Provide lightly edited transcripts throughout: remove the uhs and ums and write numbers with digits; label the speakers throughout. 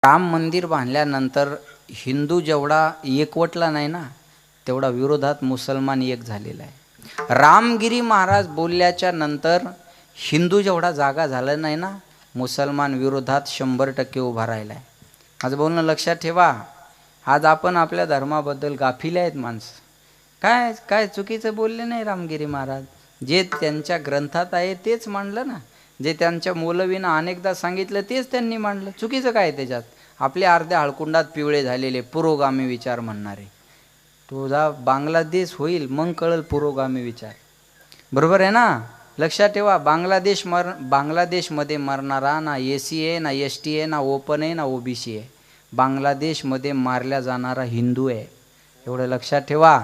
Speaker 1: राम मंदिर बांधल्यानंतर हिंदू जेवढा एकवटला नाही ना, तेवढा विरोधात मुसलमान एक झालेला आहे. रामगिरी महाराज बोलल्याच्या नंतर हिंदू जेवढा जागा झाला नाही ना, मुसलमान विरोधात 100% उभा राहिला आहे. माझं बोलणं लक्षात ठेवा. आज आपण आपल्या धर्माबद्दल गाफील आहेत माणसं. काय काय चुकीचं बोलले नाही रामगिरी महाराज. जे त्यांच्या ग्रंथात आहे तेच मांडलं ना, जे त्यांच्या मौलवीनं अनेकदा सांगितलं तेच त्यांनी मांडलं. चुकीचं काय त्याच्यात? आपले अर्ध्या हळकुंडात पिवळे झालेले पुरोगामी विचार म्हणणारे. तुझा बांगलादेश होईल मग कळल पुरोगामी विचार. बरोबर आहे ना? लक्षात ठेवा. बांगलादेशमध्ये मरणारा ना एसी आहे, ना एसटी आहे, ना ओपन आहे, ना ओबीसी आहे. बांगलादेशमध्ये मारल्या जाणारा हिंदू आहे. एवढं लक्षात ठेवा.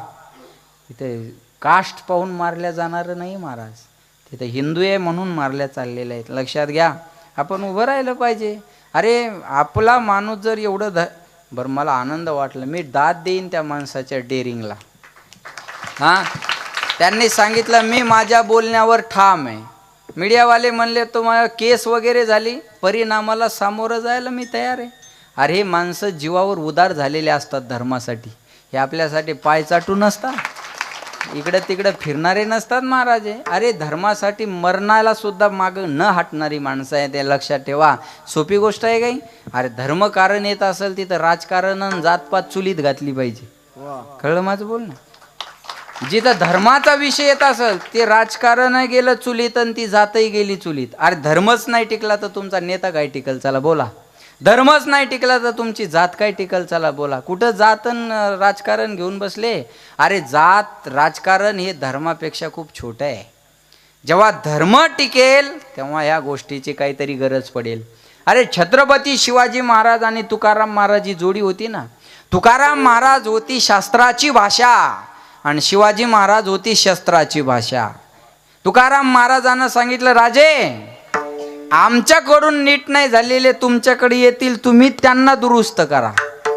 Speaker 1: इथे कास्ट पाहून मारल्या जाणारं नाही महाराज. तिथे हिंदू आहे म्हणून मारल्या चाललेल्या आहेत. लक्षात घ्या. आपण उभं राहिलं पाहिजे. अरे आपला माणूस जर एवढं बरं, मला आनंद वाटला. मी दाद देईन त्या माणसाच्या डेअरिंगला. हां, त्यांनी सांगितलं मी माझ्या बोलण्यावर ठाम आहे. मीडियावाले म्हणले तुम्हाला केस वगैरे झाली, परिणामाला सामोरं जायला मी तयार आहे. अरे हे माणसं जीवावर उदार झालेले असतात धर्मासाठी. हे आपल्यासाठी पाय चाटून नसतात, इकडं तिकडं फिरणारे नसतात महाराज. अरे धर्मासाठी मरणाला सुद्धा मागं न हटणारी माणसं आहे. ते लक्षात ठेवा. सोपी गोष्ट आहे काही? अरे धर्म कारण येत असेल तिथं राजकारण आणि जातपात चुलीत घातली पाहिजे. कळलं माझं बोलणं? जिथं धर्माचा विषय येत असेल ते राजकारण गेलं चुलीत आणि ती जातही गेली चुलीत. अरे धर्मच नाही टिकला तर तुमचा नेता काय टिकल? चला बोला. धर्मच नाही टिकला तर तुमची जात काय टिकल? चला बोला. कुठं जात राजकारण घेऊन बसले? अरे जात राजकारण हे धर्मापेक्षा खूप छोटं आहे. जेव्हा धर्म टिकेल तेव्हा ह्या गोष्टीची काहीतरी गरज पडेल. अरे छत्रपती शिवाजी महाराज आणि तुकाराम महाराज ही जोडी होती ना. तुकाराम महाराज होती शास्त्राची भाषा आणि शिवाजी महाराज होती शस्त्राची भाषा. तुकाराम महाराजांना सांगितलं राजे आमच्याकडून नीट नाही झालेले तुमच्याकडे येतील, तुम्ही त्यांना दुरुस्त करा.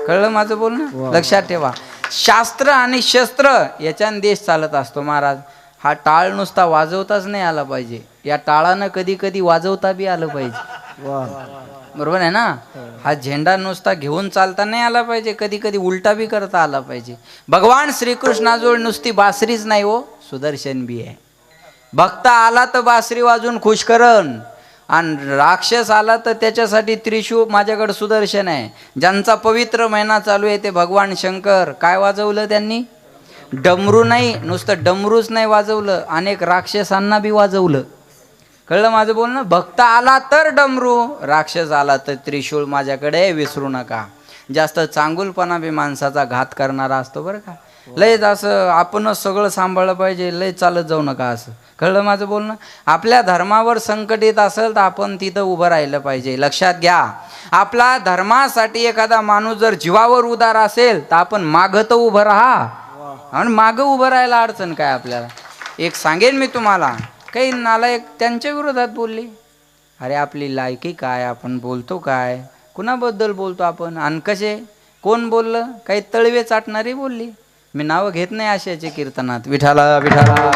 Speaker 1: कळलं माझं बोलणं? लक्षात ठेवा. शास्त्र आणि शस्त्र याच्याने देश चालत असतो महाराज. हा टाळ नुसता वाजवताच नाही आला पाहिजे, या टाळानं कधी कधी वाजवता बी आलं पाहिजे. बरोबर आहे ना? हा झेंडा नुसता घेऊन चालता नाही आला पाहिजे, कधी कधी उलटा बी करता आला पाहिजे. भगवान श्रीकृष्णाजवळ नुसती बासरीच नाही हो, सुदर्शन बी आहे. भक्त आला तर बासरी वाजून खुश करण, आणि राक्षस आला तर त्याच्यासाठी त्रिशूळ माझ्याकडे सुदर्शन आहे. ज्यांचा पवित्र महिना चालू आहे ते भगवान शंकर काय वाजवलं त्यांनी? डमरू नाही, नुसतं डमरूच नाही वाजवलं, अनेक राक्षसांना बी वाजवलं. कळलं माझं बोलणं? भक्त आला तर डमरू, राक्षस आला तर त्रिशूळ माझ्याकडे, विसरू नका. जास्त चांगुलपणा बी माणसाचा घात करणारा असतो बरं का. लयच असं आपणच सगळं सांभाळलं पाहिजे, लय चालत जाऊ नका असं. कळलं माझं बोलणं? आपल्या धर्मावर संकट येत असेल तर आपण तिथं उभं राहिलं पाहिजे. लक्षात घ्या. आपला धर्मासाठी एखादा माणूस जर जीवावर उदार असेल तर आपण मागं तर उभं राहा. आणि मागं उभं राहायला अडचण काय आपल्याला? एक सांगेन मी तुम्हाला, काही नालायक त्यांच्या विरोधात बोलली. अरे आपली लायकी काय? आपण बोलतो काय? कुणाबद्दल बोलतो आपण? आणि कसे? कोण बोललं? काही तळवे चाटणारी बोलली. मी नावं घेत नाही अशाचे कीर्तनात. विठाला विठाला.